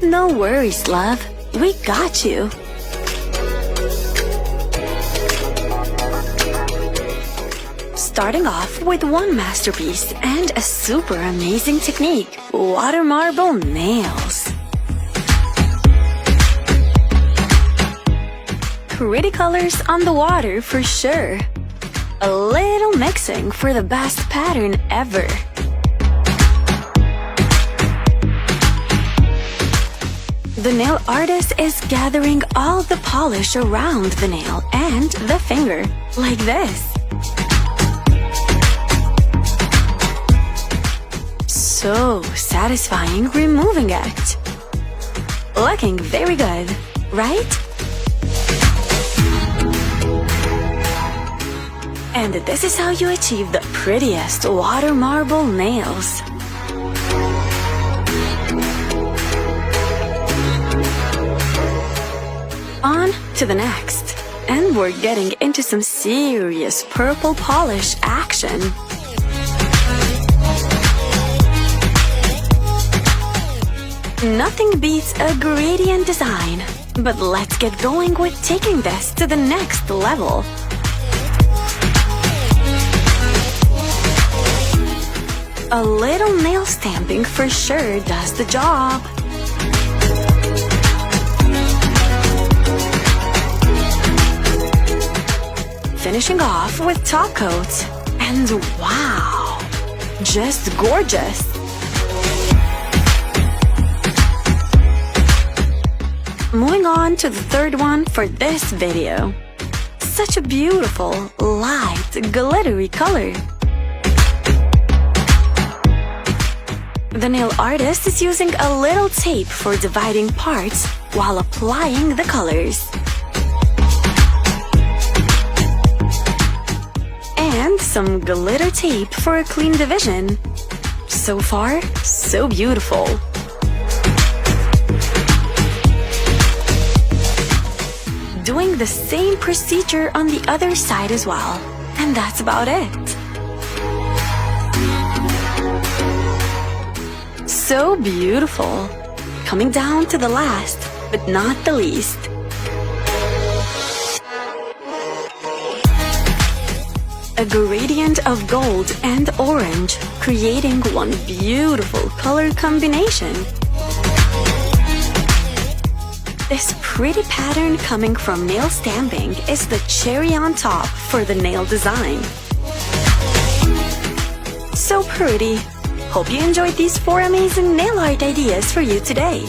No worries, love. We got you. Starting off with one masterpiece and a super amazing technique, water marble nails. Pretty colors on the water for sure. A little mixing for the best pattern ever. The nail artist is gathering all the polish around the nail and the finger, like this. So satisfying removing it. Looking very good, right? And this is how you achieve the prettiest water marble nails. On to the next. And we're getting into some serious purple polish action. Nothing beats a gradient design, but let's get going with taking this to the next level. A little nail stamping for sure does the job. Finishing off with top coat. And wow, just gorgeous. Moving on to the third one for this video. Such a beautiful, light, glittery color. The nail artist is using a little tape for dividing parts while applying the colors. And some glitter tape for a clean division. So far, so beautiful. Doing the same procedure on the other side as well. And that's about it. So beautiful. Coming down to the last, but not the least. A gradient of gold and orange, creating one beautiful color combination. This pretty pattern coming from nail stamping is the cherry on top for the nail design. So pretty. Hope you enjoyed these 4 amazing nail art ideas for you today.